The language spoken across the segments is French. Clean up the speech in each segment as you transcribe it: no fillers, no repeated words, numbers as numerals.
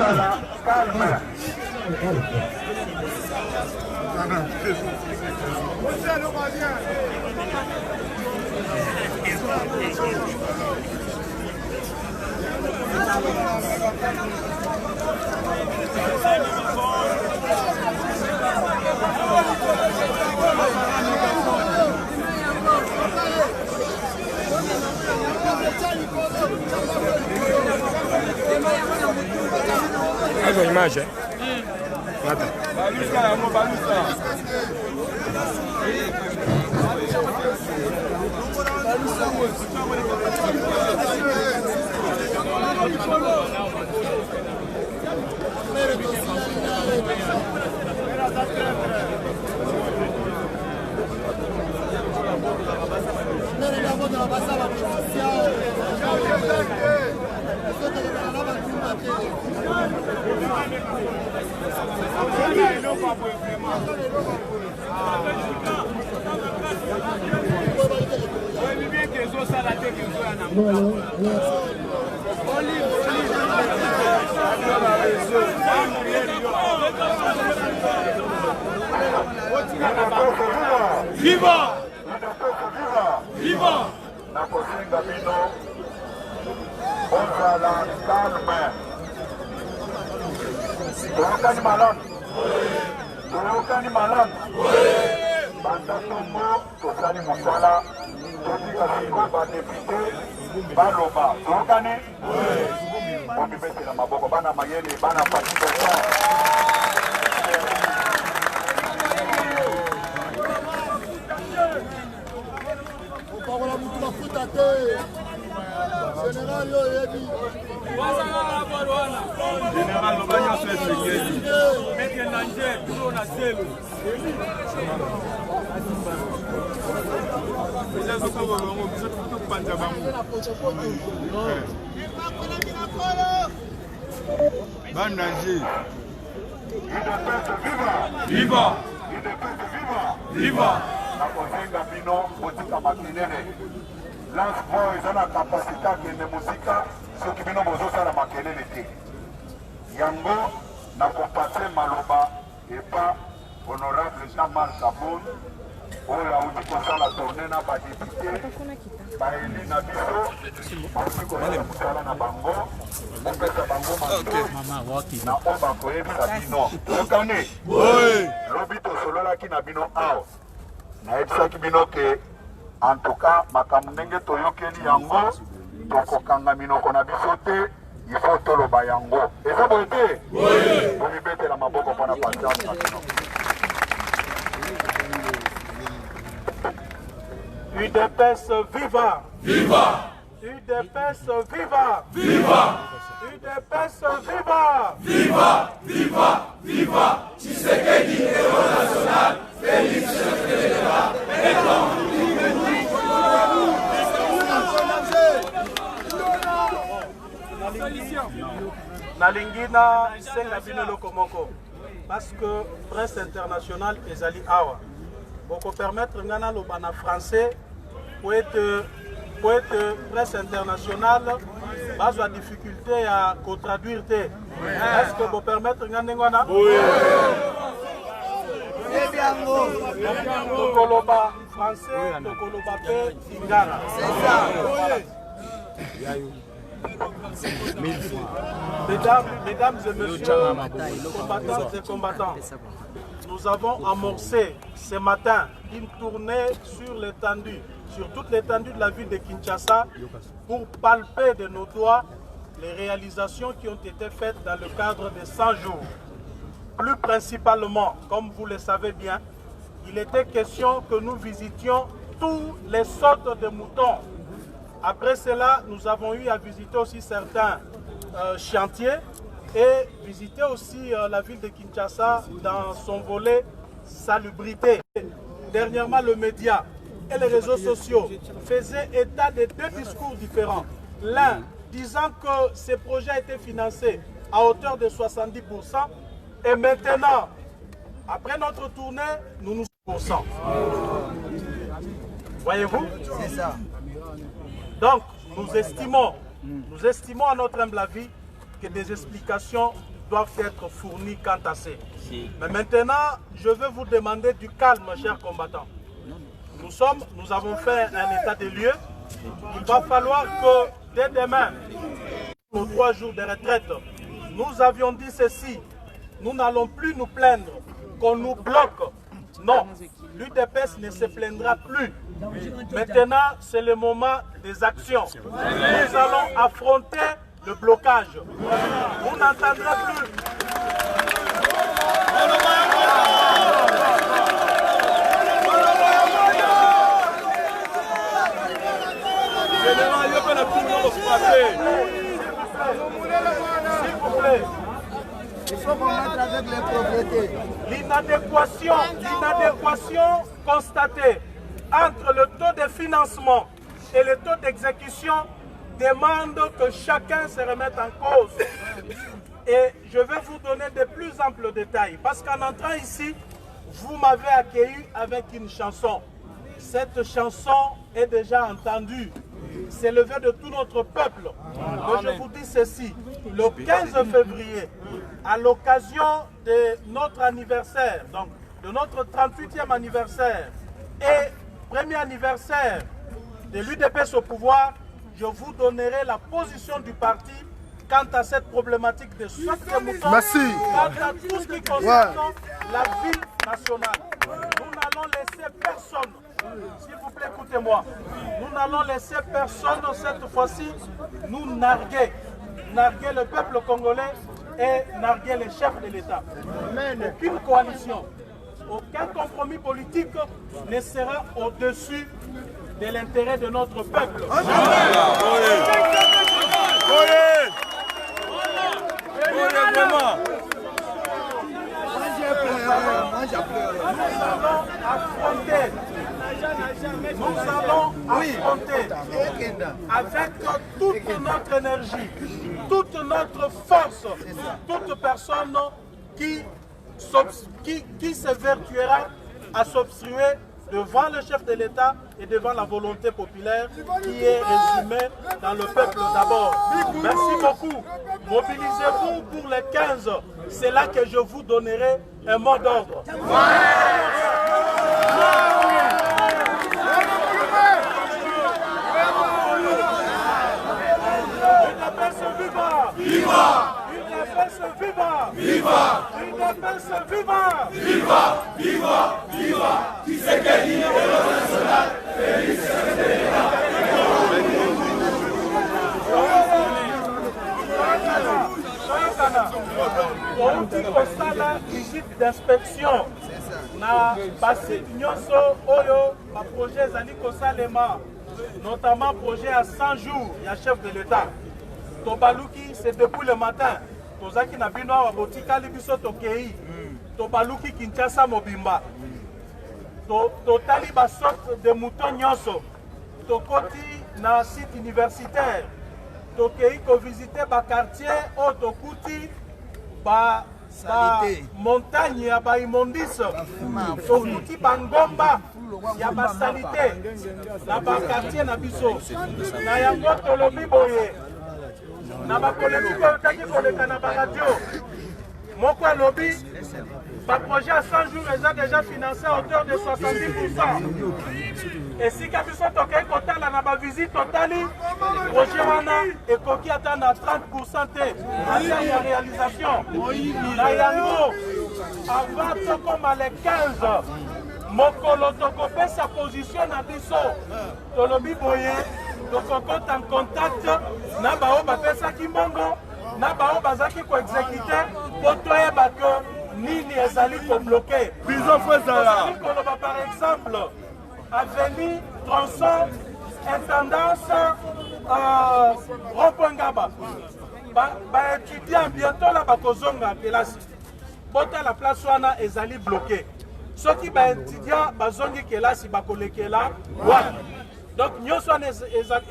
Bozala, calme. Essa imagem. Nada. Viva! Viva! Na kosinga bino ozala calme. Toyokani malamu. Toyokani malamu. Banda tombo tosali mosala totika siko badepute baloba. Toyokani? Bomibetela maboko bana mayele bana participation. Général Yoyebi. Général Lobanya Sesegeli. Mete Nanger, Tulo na Zelo. Déjà ce qu'on va voir, on peut tout panja bango. Bandanger. Viva! Viva! Na kosenga bino botika makelele. Lance Boys a la capacité de musique, ce qui vient de la makelele te. Yango na kopase maloba et pas honorable Jean-Marc Kabon. Oya uti kosala tourner na ba député. Ba eli na biso. Uti kosala musala na bango. Mpesa bango manto. Na oba koyebisa bino. Tokane. Oui. Robito solola ki na bino ao. Na ebisaki bino ke en tout cas, makambo ndenge toyokeli yango tokokanga minoko na biso te, il faut toloba yango. Eza boye te? Oui. Bomibetela maboko mpona patience na bino. UDPS viva! Viva! UDPS viva! Viva! UDPS viva! Viva! Viva! Viva! Tshisekedi héros national, Félix Tshisekedi Nalingina senga bino lokomoko parce que presse internationale ezali awa. Boko permettre ngana lobana français pour être presse internationale bazwa difficulté à traduire te. Est-ce que vous permettre ngana ngana? Oui. Tokoloba français, tokoloba pe lingala. C'est ça. Mesdames et messieurs, combattantes et combattants, nous avons amorcé ce matin une tournée sur l'étendue, sur toute l'étendue de la ville de Kinshasa pour palper de nos doigts les réalisations qui ont été faites dans le cadre des 100 jours. Plus principalement, comme vous le savez bien, il était question que nous visitions tous les sortes de moutons. Après cela, nous avons eu à visiter aussi certains chantiers et visiter aussi la ville de Kinshasa dans son volet salubrité. Dernièrement, le média et les réseaux sociaux faisaient état de deux discours différents. L'un disant que ces projets étaient financés à hauteur de 70%. Et maintenant, après notre tournée, nous nous sommes. Voyez-vous? C'est ça. Donc, nous estimons à notre humble avis que des explications doivent être fournies quant à ça. Mais maintenant, je vais vous demander du calme, chers combattants. Nous avons fait un état des lieux. Il va falloir que dès demain, nos 3 jours de retraite, nous avions dit ceci. Nous n'allons plus nous plaindre qu'on nous bloque. Non, l'UDPS ne se plaindra plus. Maintenant, c'est le moment des actions. Nous allons affronter le blocage. Vous n'entendrez plus. S'il vous plaît. Il faut combattre avec les propriétés. L'inadéquation constatée entre le taux de financement et le taux d'exécution demande que chacun se remette en cause. Et je vais vous donner de plus amples détails. Parce qu'en entrant ici, vous m'avez accueilli avec une chanson. Cette chanson est déjà entendue. C'est le vœu de tout notre peuple. Donc je vous dis ceci. Le 15 février, à l'occasion de notre anniversaire, donc de notre 38e anniversaire et premier anniversaire de l'UDPS au pouvoir, je vous donnerai la position du parti quant à cette problématique de soif de moutons, quant à tout ce qui concerne la vie nationale. Nous n'allons laisser personne, s'il vous plaît, écoutez-moi, nous n'allons laisser personne cette fois-ci nous narguer le peuple congolais et narguer les chefs de l'État. Aucune coalition, aucun compromis politique ne sera au-dessus de l'intérêt de notre peuple. Nous allons affronter avec toute notre énergie, toute notre force, toute personne qui se vertuera à s'obstruer devant le chef de l'État et devant la volonté populaire qui est résumée dans le peuple d'abord. Merci beaucoup. Mobilisez-vous pour les 15. C'est là que je vous donnerai un mot d'ordre. Viva! UDPS viva! Viva! UDPS viva! Viva! Viva! Viva! Tshisekedi, héros national, Félix outi kosala visite d'inspection na basite nyonso oyo baprojet ezali kosalema, notamment projet à 100 jours ya chef de l'État. Tobaluki, c'est depuis le matin. Tozaki na bino wa botikali biso tokei. Tobaluki Kinshasa Mobimba. Totali ba sorte de mouton nyonso. Tokoti na site universitaire. Tokei ko visiter ba quartier o tokuti ba montagne ya ba immondice. Tokuti ba ngomba ya ba salité. Na ba quartier na biso. Na yango tolobi boye. Na ba polémique otaki koleka na ba radio. Moko alobi ba projet à 100 jours est déjà financé à hauteur de 70%. Et si kabiso tokei kotala na ba visite totali projet wana ekoki ata na 30% te ata ya réalisation. Na yango avant tokoma le 15 mokolo tokopesa position na biso tolobi boye tokokota en contact na bao bapesaki mbongo na bao bazaki koexécute po toyeba ke nini ezali kobloke biso fezala koloba par exemple avenue tronçon intendance rond-point Ngaba baétudiant bientôt la bakozonga kelasi botala place wana ezali bloqué soki baétudiant bazongi kelasi bakolekela wana. Donc, nous sommes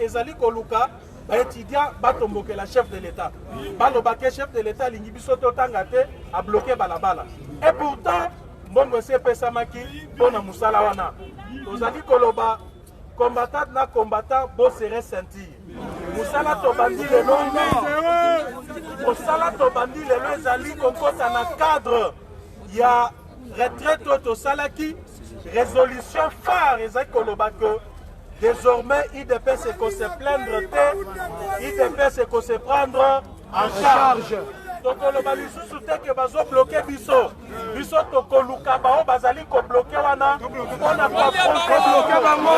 ezali koluka, étudiants batomboke la chef de l'État. Balobake chef de l'État, l'ingibiso totangate a bloqué balabala. Et pourtant, bongo sepe samaki, bona musala wana. Ozali koloba, combattant na combattant, bo serait sentir. Moussala Tobandi le ezali kokota na cadre ya retraite to salaki résolution phare ezali koloba que désormais IDPS c'est qu'on se plaindre IDPS c'est qu'on se prendre en charge. Donc le lisusu te que bazo bloquer biso to koluka bao bazali ko bloquer wana on a pas bloquer bango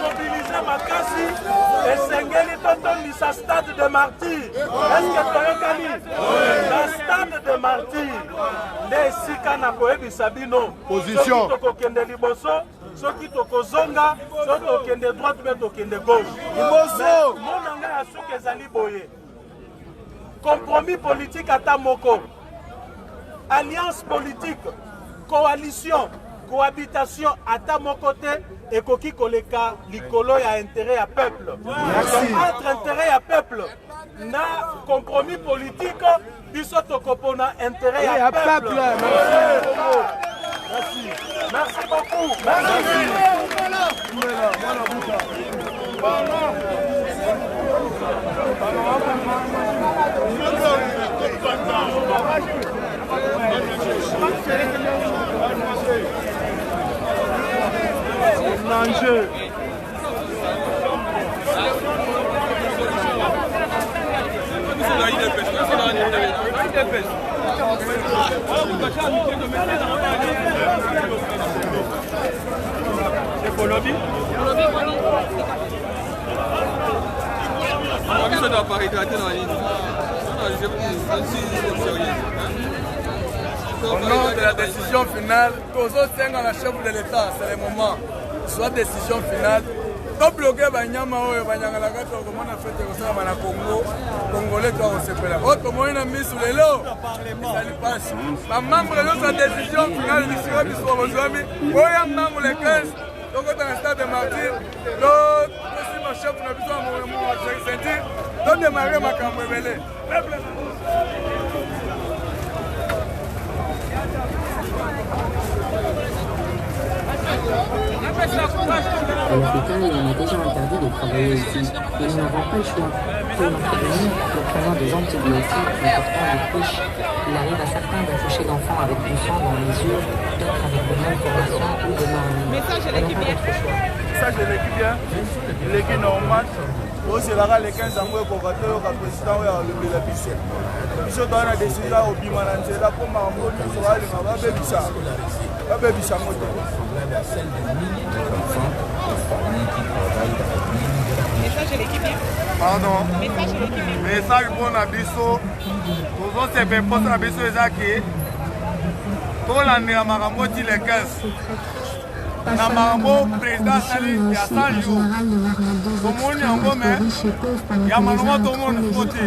mobiliser makasi esengeli totondisa stade de martyr. Est-ce que toyokani na stade de martyr nde esika na koyebisa bino position tokokende liboso soki tokozonga soki tokende droite mpe tokende gauche liboso mona ngai ya suki ezali boye compromis politique ata moko alliance politique coalition cohabitation ata moko te ekoki koleka likolo ya intérêt ya peuple. Entre intérêt ya peuple na compromis politique biso tokopona intérêt ya peuple. Merci. Merci beaucoup. Merci. L'enjeu. C'est pour lobby. Ça doit pas hydrater dans la ligne. Au nom de la décision finale, tous autres dans la chef de l'État, c'est le moment. Soit décision finale. Comme bloquer Banyama ou Banyangalaka, comme on a fait au Congo, Congolais doit recevoir la vote. Comme on a mis sous les lots, ça lui passe. Ma membre de sa décision finale, il sera mis sur vos amis. Où est membre les 15? Donc, on a un stade de martyr. Donc, si ma chef n'a besoin de mon sentir, donc démarrer ma cambrelée. À l'hôpital, on a déjà interdit de travailler ici, mais nous n'avons pas le choix. Pour l'entretenir, nous prenons des antibiotiques, nous portons des couches. Il arrive à certains d'accoucher d'enfants avec du sang dans les yeux, d'autres avec de malformations ou de morts. Message de l'équipe bien. Message de l'équipe bien. L'équipe normale. Aussi, là, les 15 ans, pour le président, le bénéfice. Je donne la décision au Bimananté, là, pour m'envoyer sur la ligne, on va bénéficier. On va bénéficier. Message de l'équipe. Pardon. Message de l'équipe. Message pour Nabiso. Nous avons ces réponses à Nabiso Ezaki. Pour l'année à Maramoti les 15. Na Marambo, président Sali, il y a 100 jours. Tout le monde est en bon, mais il y a malheureusement tout le monde voté.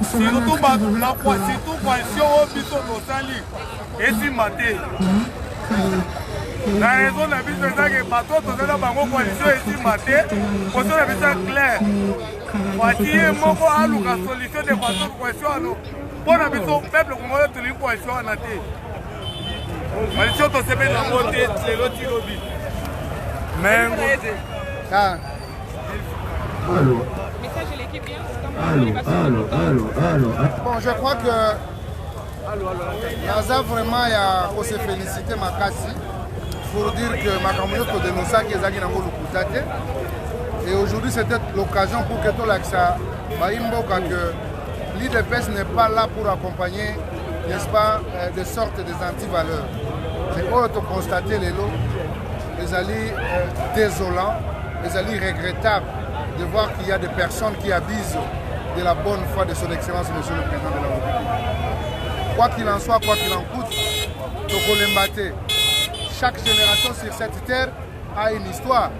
Surtout la coalition au Bito de Sali. Et si maté. La raison de la vie c'est que bateau tout ça bango coalition ici maté pour ça la vie c'est clair voici moko alu ka solution de bateau coalition no pour la vie peuple congolais tout une coalition en até coalition to sebe na moté c'est l'autre lobby mais Allô. Message de l'équipe bien. Allô. Bon, je crois que Naza vraiment il y a faut se féliciter Makasi pour dire que Makamoyo dénonça qui est Nango Lukutate. Et aujourd'hui c'était l'occasion pour que tout l'accès Baimboka que l'IDPS n'est pas là pour accompagner, n'est-ce pas, des sortes des antivaleurs. Mais on a constaté les lots, les alliés désolants, les alliés regrettables de voir qu'il y a des personnes qui abusent de la bonne foi de son Excellence Monsieur le Président de la République. Quoi qu'il en soit, quoi qu'il en coûte, Toko Lembate. Chaque génération sur cette terre a une histoire.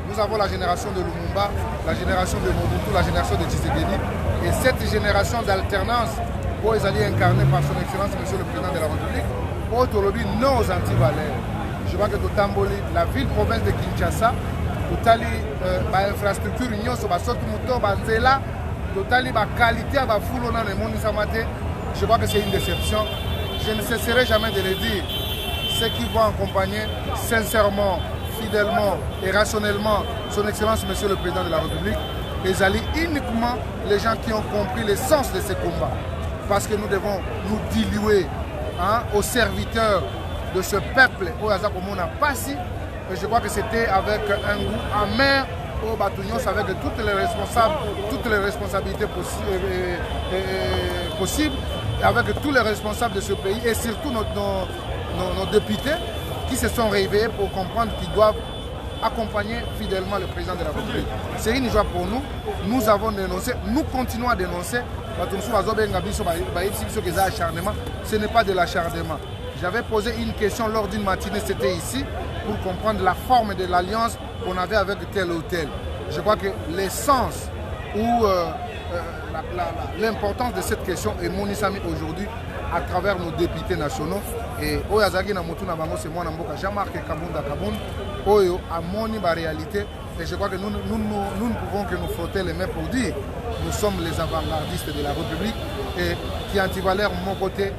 Nous avons la génération de Lumumba, la génération de Mobutu, la génération de Tshisekedi. Et cette génération d'alternance, où ils allaient incarner par son Excellence Monsieur le Président de la République, aujourd'hui nos antivaleurs. Je vois que Totamboli, la ville-province de Kinshasa, Totali, infrastructure union, Sotomuto, Banzela, Totali, qualité, je vois que c'est une déception. Je ne cesserai jamais de le dire. ceux qui vont accompagner sincèrement, fidèlement et rationnellement son Excellence Monsieur le Président de la République, et allaient uniquement les gens qui ont compris l'essence de ces combats. Parce que nous devons nous diluer aux serviteurs de ce peuple au hasard comme on n'a pas si. Et je crois que c'était avec un goût amer au Batounios, avec toutes les responsabilités possibles, avec tous les responsables de ce pays et surtout nos députés qui se sont réveillés pour comprendre qu'ils doivent accompagner fidèlement le président de la République. C'est une joie pour nous. Nous avons dénoncé, nous continuons à dénoncer. Ce n'est pas de l'acharnement. J'avais posé une question lors d'une matinée, c'était ici, pour comprendre la forme de l'alliance qu'on avait avec tel ou tel. Je crois que l'essence ou l'importance de cette question est monisami aujourd'hui à travers nos députés nationaux. Et Oyazagi Namotu Nabango, c'est moi Namboka, Jean-Marc Kabunda Kaboun, Oyo a moni ma réalité. Et je crois que nous ne pouvons que nous frotter les mains pour dire nous sommes les avant-gardistes de la République et qui antivalèrent mon côté.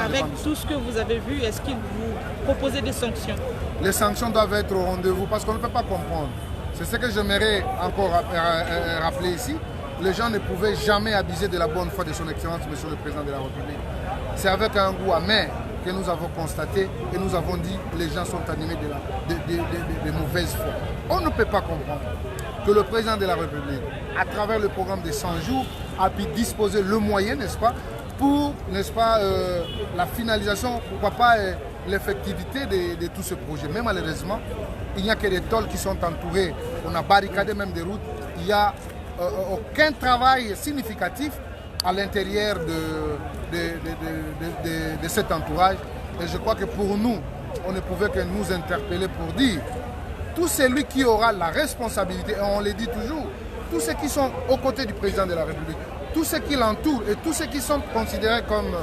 Avec tout ce que vous avez vu, est-ce qu'il vous proposez des sanctions? Les sanctions doivent être au rendez-vous parce qu'on ne peut pas comprendre. C'est ce que j'aimerais encore rappeler ici. Les gens ne pouvaient jamais abuser de la bonne foi de son Excellence, Monsieur le Président de la République. C'est avec un goût amer que nous avons constaté et nous avons dit que les gens sont animés de mauvaise foi. On ne peut pas comprendre que le Président de la République, à travers le programme des 100 jours, a pu disposer le moyen, n'est-ce pas, pour, n'est-ce pas, la finalisation, pourquoi pas l'effectivité de tout ce projet. Mais malheureusement, il n'y a que des tôles qui sont entourés. On a barricadé même des routes. Il n'y a aucun travail significatif à l'intérieur de cet entourage. Et je crois que pour nous, on ne pouvait que nous interpeller pour dire tout celui qui aura la responsabilité, et on le dit toujours, tous ceux qui sont aux côtés du président de la République, tous ceux qui l'entourent et tous ceux qui sont considérés comme,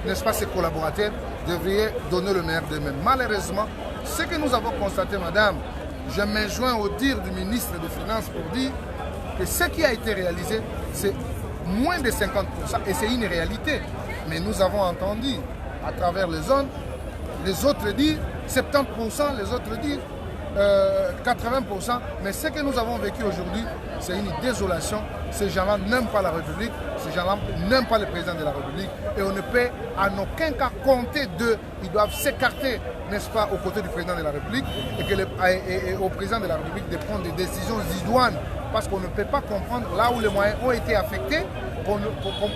n'est-ce pas, ses collaborateurs, devraient donner le meilleur d'eux-mêmes. Malheureusement, ce que nous avons constaté, madame, je me joins au dire du ministre des Finances pour dire que ce qui a été réalisé, c'est moins de 50%, et c'est une réalité. Mais nous avons entendu, à travers les zones, les autres disent 70%, les autres disent 80%, mais ce que nous avons vécu aujourd'hui, c'est une désolation. Ces gens-là n'aiment pas la République, ces gens-là n'aiment pas le président de la République, et on ne peut en aucun cas compter d'eux. Ils doivent s'écarter, n'est-ce pas, aux côtés du président de la République, et au président de la République de prendre des décisions idoines, parce qu'on ne peut pas comprendre là où les moyens ont été affectés, qu'on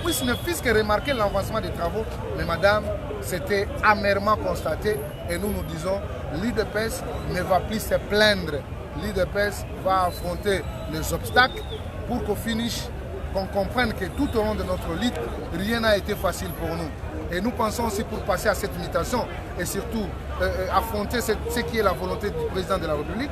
puisse ne fût-ce que remarquer l'avancement des travaux. Mais madame, c'était amèrement constaté, et nous nous disons, l'UDPS ne va plus se plaindre. L'UDPS va affronter les obstacles pour qu'au finish, qu'on comprenne que tout au long de notre lutte, rien n'a été facile pour nous. Et nous pensons aussi, pour passer à cette mutation et surtout affronter ce qui est la volonté du président de la République,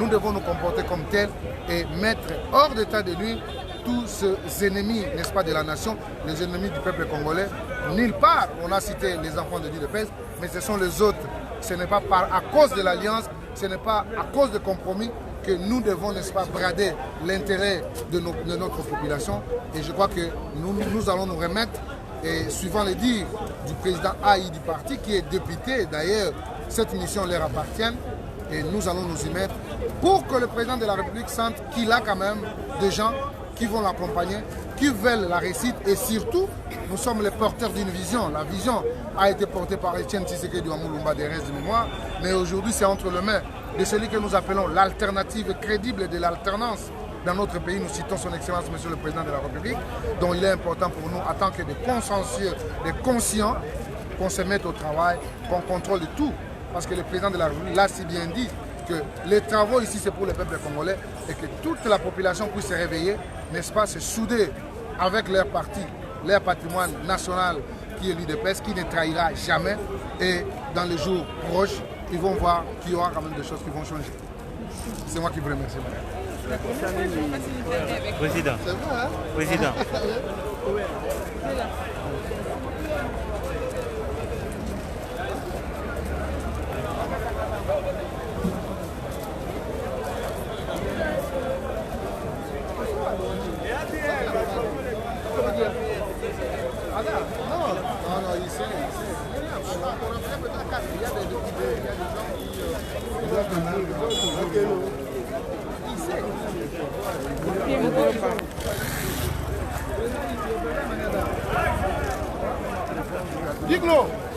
nous devons nous comporter comme tels et mettre hors d'état de nuire tous ces ennemis, n'est-ce pas, de la nation, les ennemis du peuple congolais. Nulle part, on a cité les enfants de l'UDPS, mais ce sont les autres. Ce n'est pas à cause de l'alliance, ce n'est pas à cause de compromis que nous devons, n'est-ce pas, brader l'intérêt de notre population. Et je crois que nous allons nous remettre, et suivant les dires du président AI du parti, qui est député, d'ailleurs, cette mission leur appartient, et nous allons nous y mettre pour que le président de la République sente qu'il a quand même des gens qui vont l'accompagner, qui veulent la réussite, et surtout, nous sommes les porteurs d'une vision. La vision a été portée par Etienne Tshisekedi Lumumba des restes de mémoire, mais aujourd'hui c'est entre les mains de celui que nous appelons l'alternative crédible de l'alternance. Dans notre pays, nous citons son Excellence, Monsieur le Président de la République, dont il est important pour nous, en tant que des consensueux, des conscients, qu'on se mette au travail, qu'on contrôle de tout. Parce que le Président de la République l'a si bien dit, que les travaux ici c'est pour le peuple congolais et que toute la population puisse se réveiller, n'est-ce pas, se souder avec leur parti, leur patrimoine national qui est l'UDPS, qui ne trahira jamais. Et dans les jours proches, ils vont voir qu'il y aura quand même des choses qui vont changer. C'est moi qui vous remercie. Président. C'est vrai, hein? Président. Non, ici. Diglo.